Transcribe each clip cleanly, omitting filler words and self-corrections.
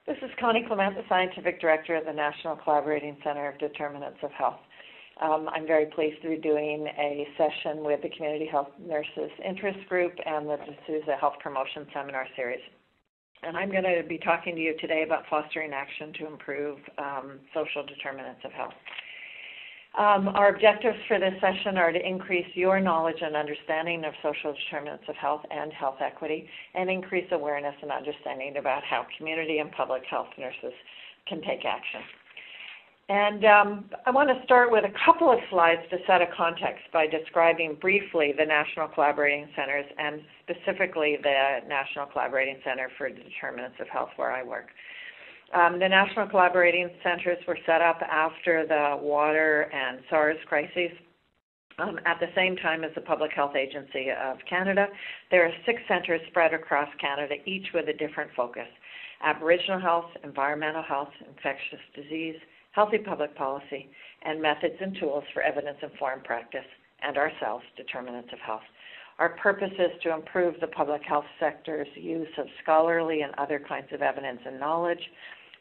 This is Connie Clement, the Scientific Director at the National Collaborating Center of Determinants of Health. I'm very pleased to be doing a session with the Community Health Nurses Interest Group and the D'Souza Health Promotion Seminar Series. And I'm going to be talking to you today about fostering action to improve social determinants of health. Our objectives for this session are to increase your knowledge and understanding of social determinants of health and health equity, and increase awareness and understanding about how community and public health nurses can take action. And I want to start with a couple of slides to set a context by describing briefly the National Collaborating Centers and specifically the National Collaborating Center for Determinants of Health where I work. The National Collaborating Centers were set up after the water and SARS crises. At the same time as the Public Health Agency of Canada, there are 6 centers spread across Canada, each with a different focus: Aboriginal health, environmental health, infectious disease, healthy public policy, and methods and tools for evidence-informed practice, and ourselves, determinants of health. Our purpose is to improve the public health sector's use of scholarly and other kinds of evidence and knowledge.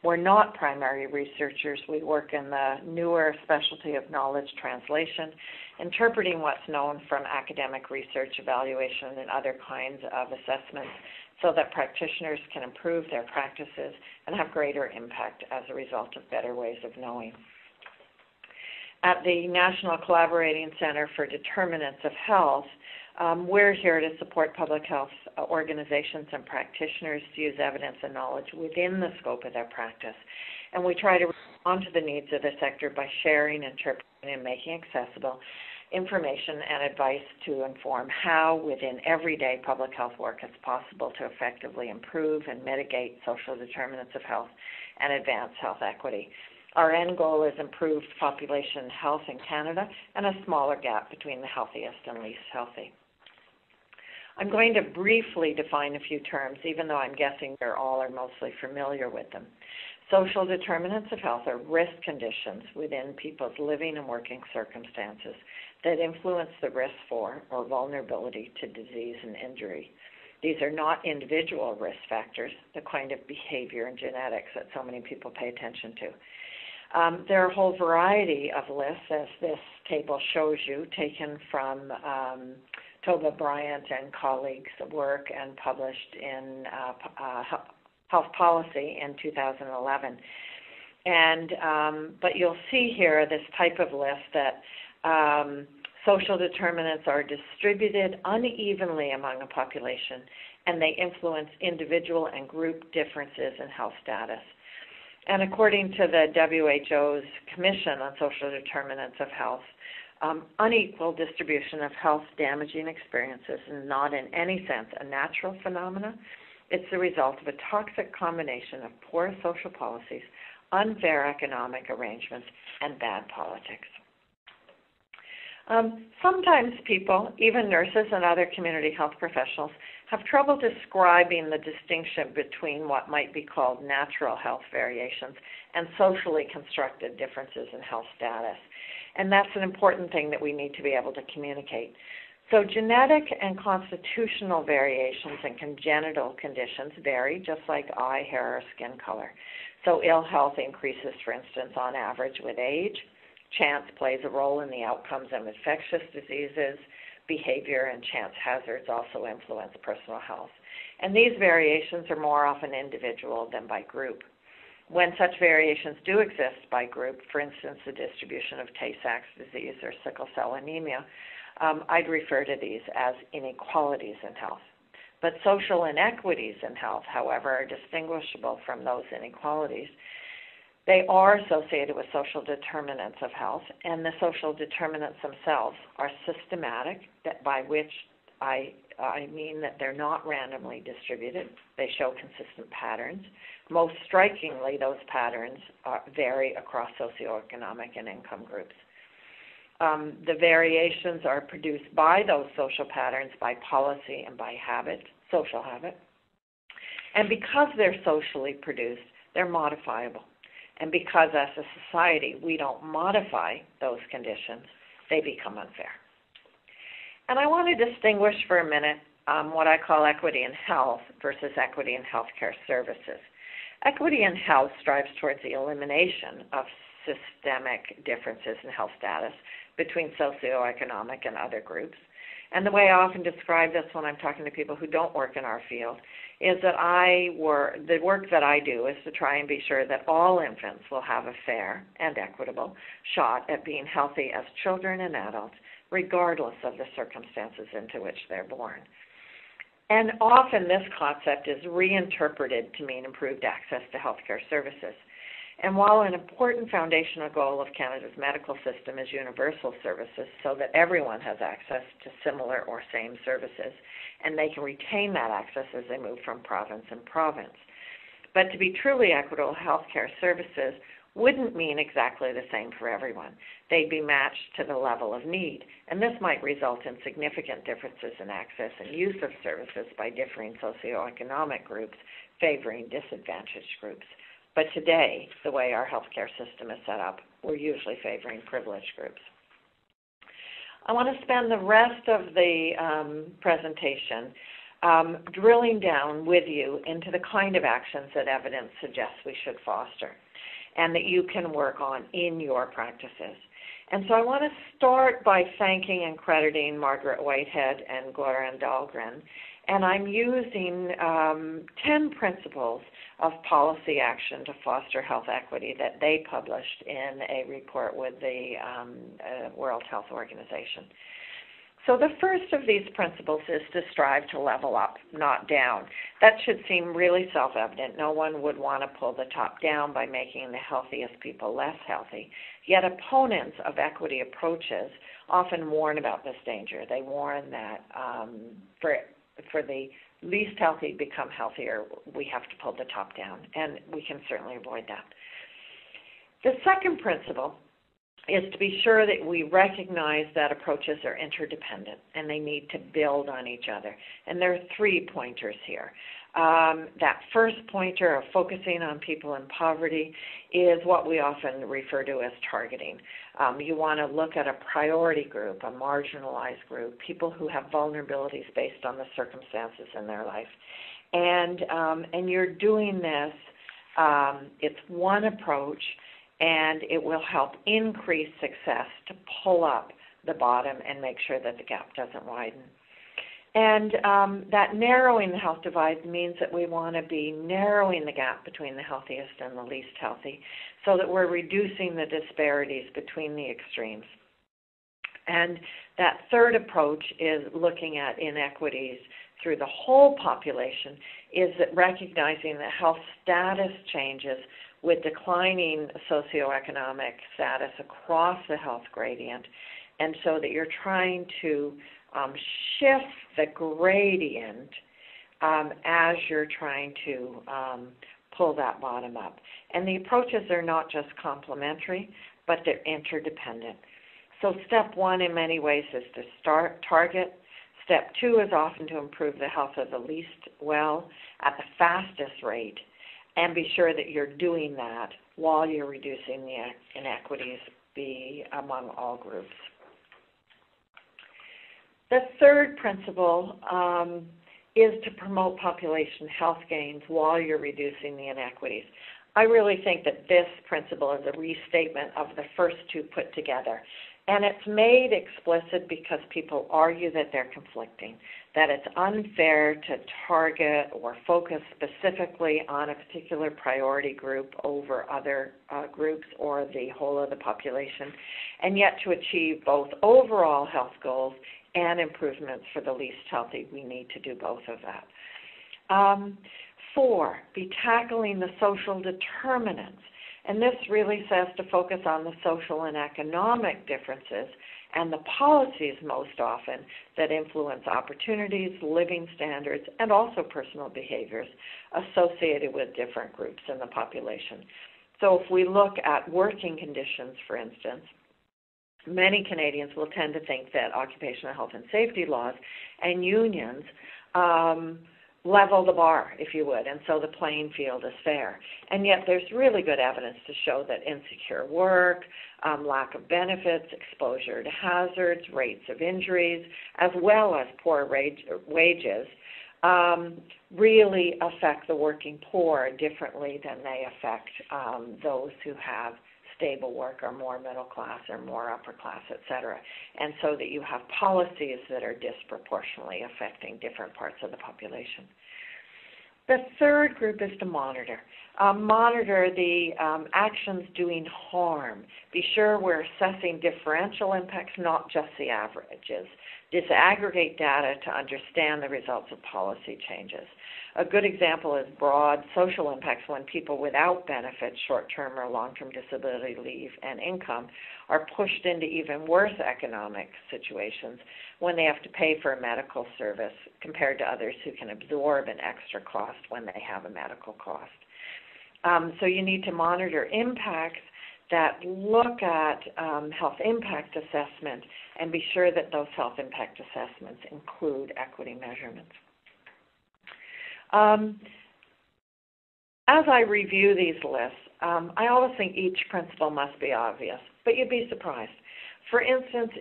We're not primary researchers. We work in the newer specialty of knowledge translation, interpreting what's known from academic research, evaluation, and other kinds of assessments so that practitioners can improve their practices and have greater impact as a result of better ways of knowing. At the National Collaborating Center for Determinants of Health, we're here to support public health organizations and practitioners to use evidence and knowledge within the scope of their practice. And we try to respond to the needs of the sector by sharing, interpreting, and making accessible information and advice to inform how, within everyday public health work, it's possible to effectively improve and mitigate social determinants of health and advance health equity. Our end goal is improved population health in Canada and a smaller gap between the healthiest and least healthy. I'm going to briefly define a few terms, even though I'm guessing you're all are mostly familiar with them. Social determinants of health are risk conditions within people's living and working circumstances that influence the risk for or vulnerability to disease and injury. These are not individual risk factors, the kind of behavior and genetics that so many people pay attention to. There are a whole variety of lists, as this table shows you, taken from Toba Bryant and colleagues' work and published in Health Policy in 2011. But you'll see here this type of list that social determinants are distributed unevenly among a population, and they influence individual and group differences in health status. And according to the WHO's Commission on Social Determinants of Health, unequal distribution of health-damaging experiences is not in any sense a natural phenomenon. It's the result of a toxic combination of poor social policies, unfair economic arrangements, and bad politics. Sometimes people, even nurses and other community health professionals, have trouble describing the distinction between what might be called natural health variations and socially constructed differences in health status. And that's an important thing that we need to be able to communicate. So genetic and constitutional variations in congenital conditions vary, just like eye, hair, or skin color. So ill health increases, for instance, on average with age. Chance plays a role in the outcomes of infectious diseases. Behavior and chance hazards also influence personal health. And these variations are more often individual than by group. When such variations do exist by group, for instance, the distribution of Tay-Sachs disease or sickle cell anemia, I'd refer to these as inequalities in health. But social inequities in health, however, are distinguishable from those inequalities. They are associated with social determinants of health, and the social determinants themselves are systematic, by which I mean that they're not randomly distributed. They show consistent patterns. Most strikingly, those patterns vary across socioeconomic and income groups. The variations are produced by those social patterns, by policy and by habit, social habit. And because they're socially produced, they're modifiable. And because as a society we don't modify those conditions, they become unfair. And I want to distinguish for a minute what I call equity in health versus equity in healthcare services. Equity in health strives towards the elimination of systemic differences in health status between socioeconomic and other groups. And the way I often describe this when I'm talking to people who don't work in our field is that the work that I do is to try and be sure that all infants will have a fair and equitable shot at being healthy as children and adults, regardless of the circumstances into which they're born. And often this concept is reinterpreted to mean improved access to healthcare services. And while an important foundational goal of Canada's medical system is universal services so that everyone has access to similar or same services, and they can retain that access as they move from province and province. But to be truly equitable healthcare services wouldn't mean exactly the same for everyone. They'd be matched to the level of need, and this might result in significant differences in access and use of services by differing socioeconomic groups favoring disadvantaged groups. But today, the way our healthcare system is set up, we're usually favoring privileged groups. I want to spend the rest of the presentation drilling down with you into the kind of actions that evidence suggests we should foster and that you can work on in your practices. And so I want to start by thanking and crediting Margaret Whitehead and Goran Dahlgren. And I'm using 10 principles of policy action to foster health equity that they published in a report with the World Health Organization. So the first of these principles is to strive to level up, not down. That should seem really self-evident. No one would want to pull the top down by making the healthiest people less healthy. Yet opponents of equity approaches often warn about this danger. They warn that for the least healthy to become healthier, we have to pull the top down, and we can certainly avoid that. The second principle is to be sure that we recognize that approaches are interdependent and they need to build on each other. And there are 3 pointers here. That first pointer of focusing on people in poverty is what we often refer to as targeting. You want to look at a priority group, a marginalized group, people who have vulnerabilities based on the circumstances in their life. And you're doing this, it's one approach, and it will help increase success to pull up the bottom and make sure that the gap doesn't widen. And that narrowing the health divide means that we want to be narrowing the gap between the healthiest and the least healthy so that we're reducing the disparities between the extremes. And that third approach is looking at inequities through the whole population, is that recognizing that health status changes with declining socioeconomic status across the health gradient, and so that you're trying to shift the gradient as you're trying to pull that bottom up. And the approaches are not just complementary, but they're interdependent. So step 1 in many ways is to target. Step 2 is often to improve the health of the least well at the fastest rate, and be sure that you're doing that while you're reducing the inequities among all groups. The third principle is to promote population health gains while you're reducing the inequities. I really think that this principle is a restatement of the first 2 put together. And it's made explicit because people argue that they're conflicting, that it's unfair to target or focus specifically on a particular priority group over other groups or the whole of the population, and yet to achieve both overall health goals and improvements for the least healthy, we need to do both of that. 4, be tackling the social determinants. And this really says to focus on the social and economic differences and the policies most often that influence opportunities, living standards, and also personal behaviors associated with different groups in the population. So if we look at working conditions, for instance, many Canadians will tend to think that occupational health and safety laws and unions level the bar, if you would, and so the playing field is fair. And yet there's really good evidence to show that insecure work, lack of benefits, exposure to hazards, rates of injuries, as well as poor wages really affect the working poor differently than they affect those who have stable work or more middle class or more upper class, et cetera, and so that you have policies that are disproportionately affecting different parts of the population. The third group is to monitor. Monitor the actions doing harm. Be sure we're assessing differential impacts, not just the averages. Disaggregate data to understand the results of policy changes. A good example is broad social impacts when people without benefits, short-term or long-term disability leave and income, are pushed into even worse economic situations when they have to pay for a medical service compared to others who can absorb an extra cost when they have a medical cost. So you need to monitor impacts that look at health impact assessment and be sure that those health impact assessments include equity measurements. As I review these lists, I always think each principle must be obvious, but you'd be surprised. For instance,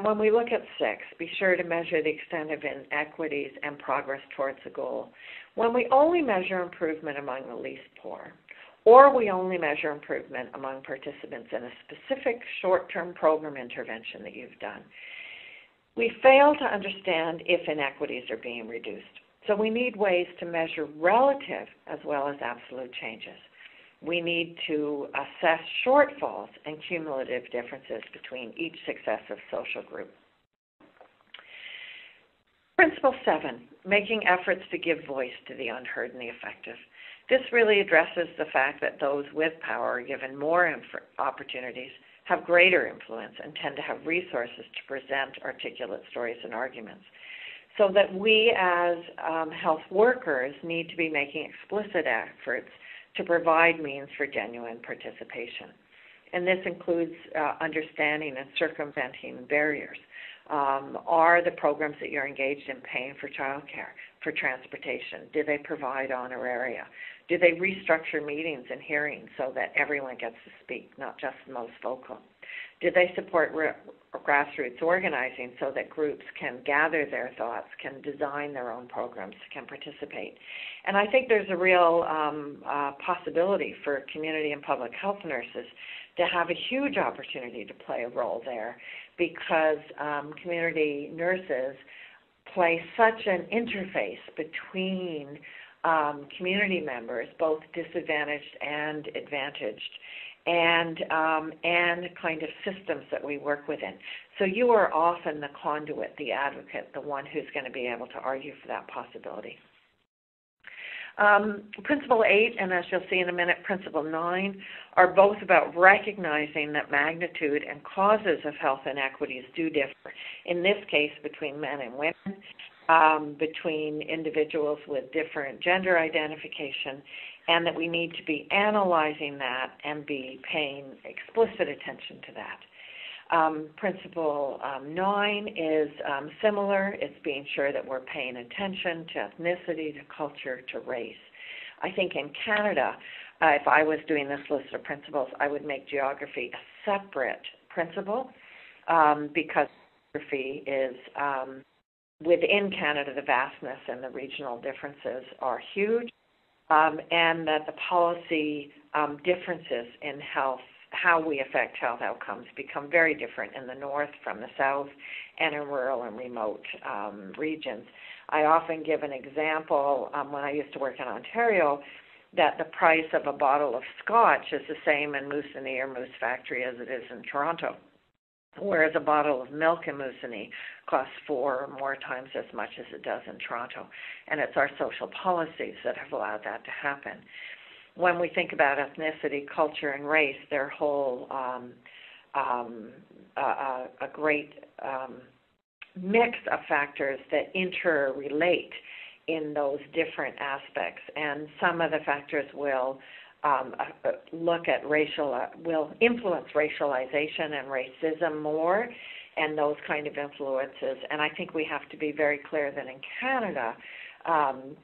when we look at 6, be sure to measure the extent of inequities and progress towards the goal. When we only measure improvement among the least poor, or we only measure improvement among participants in a specific short-term program intervention that you've done, we fail to understand if inequities are being reduced. So we need ways to measure relative as well as absolute changes. We need to assess shortfalls and cumulative differences between each successive social group. Principle 7, making efforts to give voice to the unheard and the effective. This really addresses the fact that those with power are given more opportunities, have greater influence, and tend to have resources to present articulate stories and arguments. So that we as health workers need to be making explicit efforts to provide means for genuine participation. And this includes understanding and circumventing barriers. Are the programs that you're engaged in paying for childcare, for transportation? Do they provide honoraria? Do they restructure meetings and hearings so that everyone gets to speak, not just the most vocal? Do they support grassroots organizing so that groups can gather their thoughts, can design their own programs, can participate? And I think there's a real possibility for community and public health nurses to have a huge opportunity to play a role there, because community nurses play such an interface between community members, both disadvantaged and advantaged, and kind of systems that we work within. So you are often the conduit, the advocate, the one who's going to be able to argue for that possibility. Principle 8, and as you'll see in a minute, Principle 9, are both about recognizing that magnitude and causes of health inequities do differ, in this case between men and women, between individuals with different gender identification, and that we need to be analyzing that and be paying explicit attention to that. Principle 9 is similar. It's being sure that we're paying attention to ethnicity, to culture, to race. I think in Canada, if I was doing this list of principles, I would make geography a separate principle because geography is, within Canada, the vastness and the regional differences are huge, and that the policy differences in health, how we affect health outcomes, become very different in the north from the south and in rural and remote regions. I often give an example when I used to work in Ontario that the price of a bottle of scotch is the same in Moosonee or Moose Factory as it is in Toronto, whereas a bottle of milk in Moosonee costs 4 or more times as much as it does in Toronto. And it's our social policies that have allowed that to happen. When we think about ethnicity, culture, and race, they're whole a great mix of factors that interrelate in those different aspects. And some of the factors will look at will influence racialization and racism more, and those kind of influences. And I think we have to be very clear that in Canada,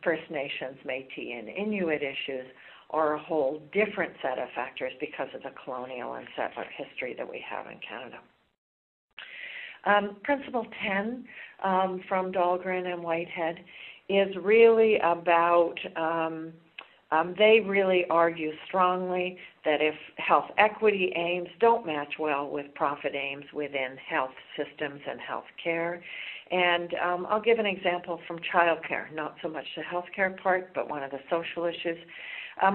First Nations, Métis, and Inuit issues are a whole different set of factors because of the colonial and settler history that we have in Canada. Principle 10 from Dahlgren and Whitehead is really about, they really argue strongly that if health equity aims don't match well with profit aims within health systems and health care. And I'll give an example from childcare, not so much the healthcare part, but one of the social issues.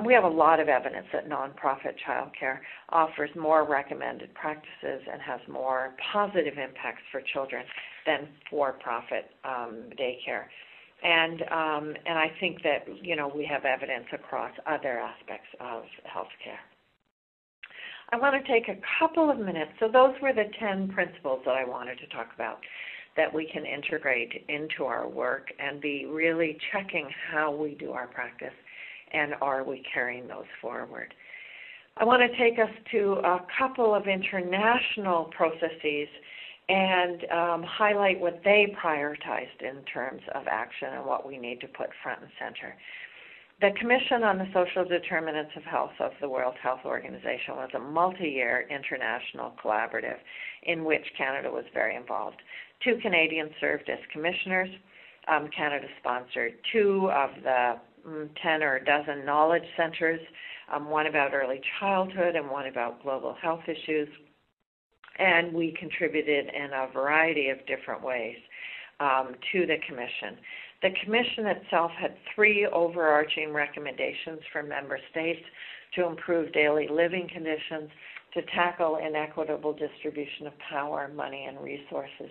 We have a lot of evidence that nonprofit childcare offers more recommended practices and has more positive impacts for children than for-profit daycare. And I think that, we have evidence across other aspects of healthcare. I want to take a couple of minutes. So those were the 10 principles that I wanted to talk about that we can integrate into our work and be really checking how we do our practice and are we carrying those forward. I want to take us to a couple of international processes and highlight what they prioritized in terms of action and what we need to put front and center. The Commission on the Social Determinants of Health of the World Health Organization was a multi-year international collaborative in which Canada was very involved. 2 Canadians served as commissioners. Canada sponsored 2 of the 10 or a dozen knowledge centers, one about early childhood and one about global health issues. And we contributed in a variety of different ways to the Commission. The Commission itself had 3 overarching recommendations for member states to improve daily living conditions, to tackle inequitable distribution of power, money, and resources,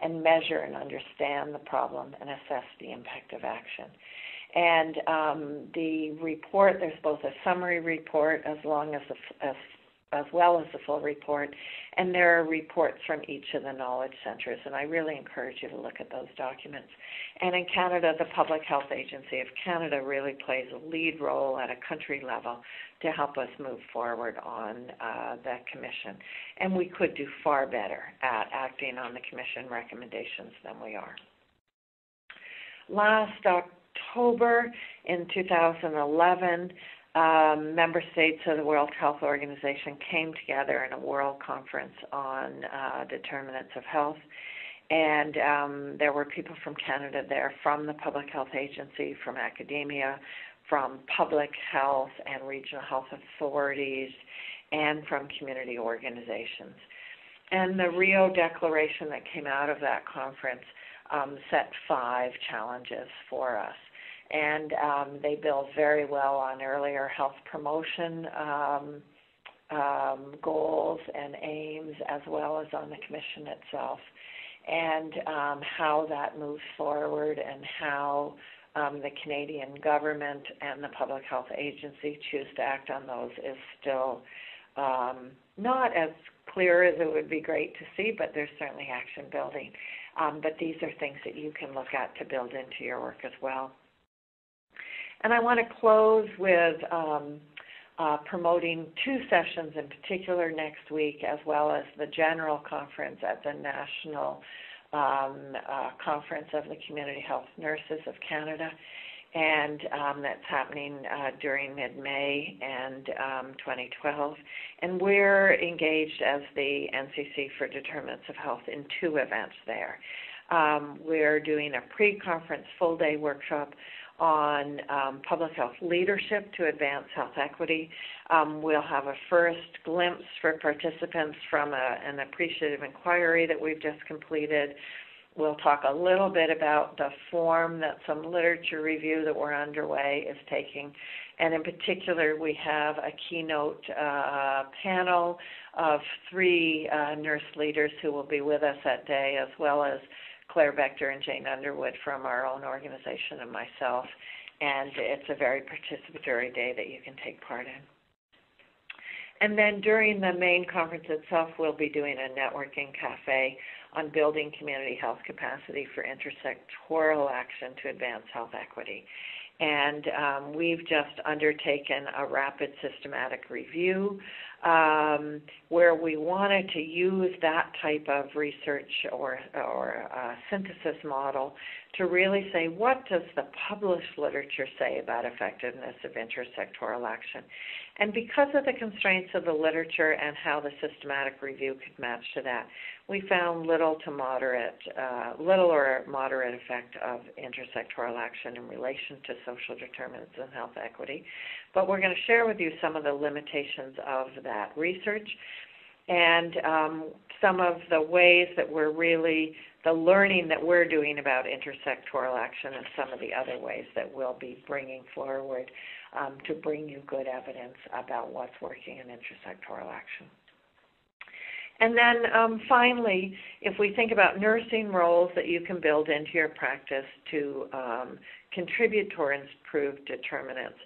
and measure and understand the problem and assess the impact of action. And the report, there's both a summary report as well as the full report, and there are reports from each of the knowledge centers, and I really encourage you to look at those documents. And in Canada, the Public Health Agency of Canada really plays a lead role at a country level to help us move forward on the Commission. And we could do far better at acting on the Commission recommendations than we are. Last October in 2011, member states of the World Health Organization came together in a world conference on determinants of health. And there were people from Canada there, from the Public Health Agency, from academia, from public health and regional health authorities, and from community organizations. And the Rio Declaration that came out of that conference set 5 challenges for us. And they build very well on earlier health promotion goals and aims, as well as on the Commission itself, and how that moves forward and how the Canadian government and the Public Health Agency choose to act on those is still not as clear as it would be great to see, but there's certainly action building. But these are things that you can look at to build into your work as well. And I want to close with promoting 2 sessions in particular next week, as well as the general conference at the National Conference of the Community Health Nurses of Canada, and that's happening during mid-May and 2012. And we're engaged as the NCC for Determinants of Health in 2 events there. We're doing a pre-conference full-day workshop on public health leadership to advance health equity. We'll have a first glimpse for participants from an appreciative inquiry that we've just completed. We'll talk a little bit about the form that some literature review that we're underway is taking. And in particular, we have a keynote panel of 3 nurse leaders who will be with us that day, as well as Claire Bechter and Jane Underwood from our own organization and myself. And it's a very participatory day that you can take part in. And then during the main conference itself, we'll be doing a networking cafe on building community health capacity for intersectoral action to advance health equity. And we've just undertaken a rapid systematic review where we wanted to use that type of research or synthesis model to really say, what does the published literature say about effectiveness of intersectoral action? And because of the constraints of the literature and how the systematic review could match to that, we found little or moderate effect of intersectoral action in relation to social determinants and health equity. But we're going to share with you some of the limitations of that research and some of the ways that we're really, the learning that we're doing about intersectoral action and some of the other ways that we'll be bringing forward to bring you good evidence about what's working in intersectoral action. And then finally, if we think about nursing roles that you can build into your practice to contribute towards improved determinants,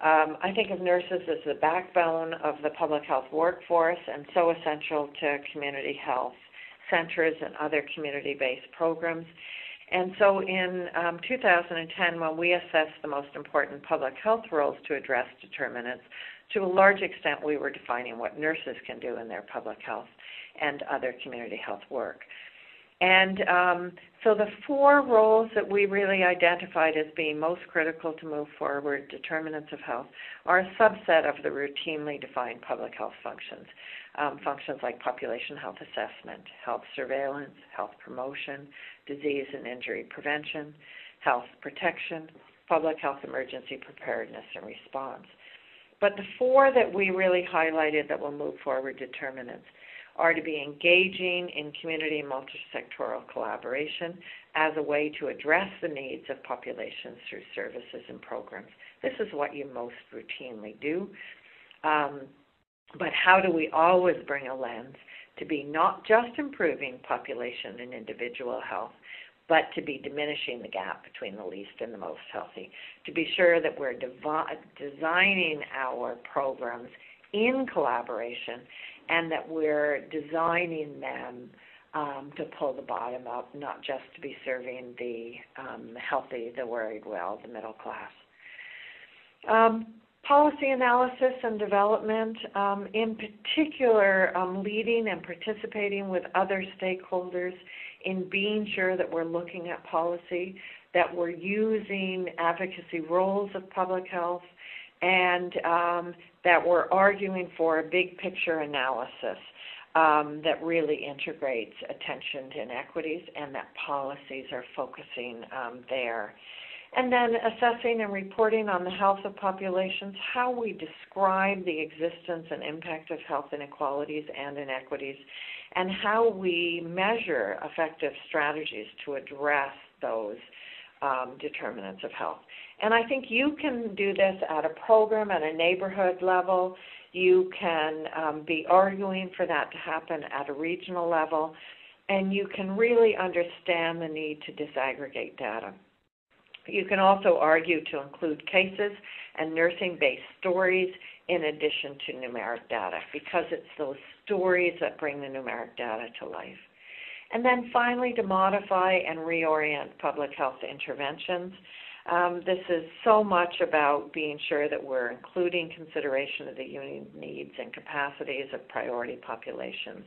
I think of nurses as the backbone of the public health workforce and so essential to community health centers and other community-based programs. And so in 2010, when we assessed the most important public health roles to address determinants, to a large extent we were defining what nurses can do in their public health and other community health work. And so the 4 roles that we really identified as being most critical to move forward determinants of health are a subset of the routinely defined public health functions. Functions like population health assessment, health surveillance, health promotion, disease and injury prevention, health protection, public health emergency preparedness and response. But the 4 that we really highlighted that will move forward determinants are to be engaging in community and multi-sectoral collaboration as a way to address the needs of populations through services and programs. This is what you most routinely do. But how do we always bring a lens to be not just improving population and individual health, but to be diminishing the gap between the least and the most healthy, to be sure that we're designing our programs in collaboration and that we're designing them to pull the bottom up, not just to be serving the healthy, the worried well, the middle class. Policy analysis and development, in particular leading and participating with other stakeholders in being sure that we're looking at policy, that we're using advocacy roles of public health, and that we're arguing for a big picture analysis that really integrates attention to inequities and that policies are focusing there. And then assessing and reporting on the health of populations, how we describe the existence and impact of health inequalities and inequities, and how we measure effective strategies to address those determinants of health. And I think you can do this at a program, at a neighborhood level. You can be arguing for that to happen at a regional level, and you can really understand the need to disaggregate data. You can also argue to include cases and nursing-based stories in addition to numeric data, because it's those stories that bring the numeric data to life. And then finally, to modify and reorient public health interventions. This is so much about being sure that we're including consideration of the unique needs and capacities of priority populations.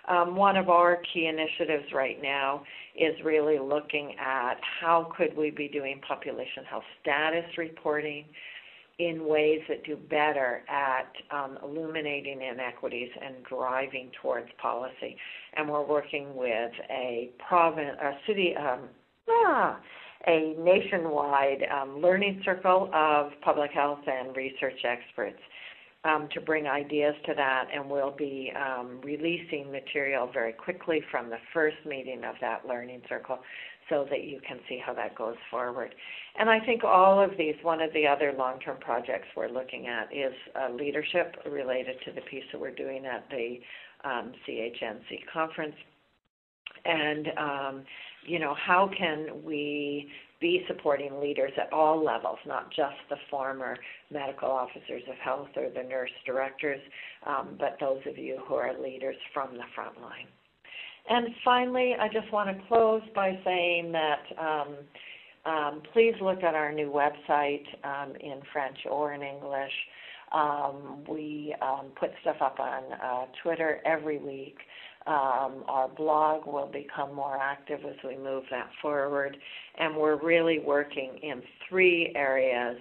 One of our key initiatives right now is really looking at how could we be doing population health status reporting in ways that do better at illuminating inequities and driving towards policy. And we're working with a nationwide learning circle of public health and research experts to bring ideas to that, and we'll be releasing material very quickly from the first meeting of that learning circle so that you can see how that goes forward. And I think all of these, one of the other long-term projects we're looking at is leadership related to the piece that we're doing at the CHNC conference. And, how can we be supporting leaders at all levels, not just the former medical officers of health or the nurse directors, but those of you who are leaders from the front line. And finally, I just want to close by saying that please look at our new website in French or in English. We put stuff up on Twitter every week. Our blog will become more active as we move that forward, and we're really working in 3 areas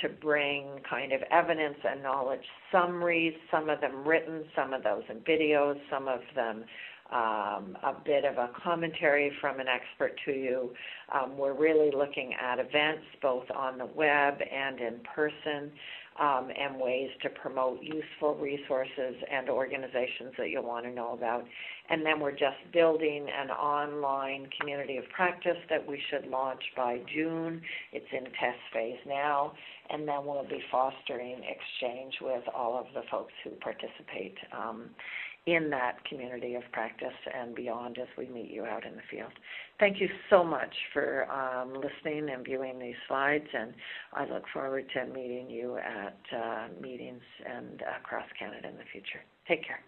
to bring kind of evidence and knowledge summaries, some of them written, some of those in videos, some of them a bit of a commentary from an expert to you. We're really looking at events both on the web and in person, and ways to promote useful resources and organizations that you'll want to know about. And then we're just building an online community of practice that we should launch by June. It's in test phase now, and then we'll be fostering exchange with all of the folks who participate in that community of practice and beyond as we meet you out in the field. Thank you so much for listening and viewing these slides, and I look forward to meeting you at meetings and across Canada in the future. Take care.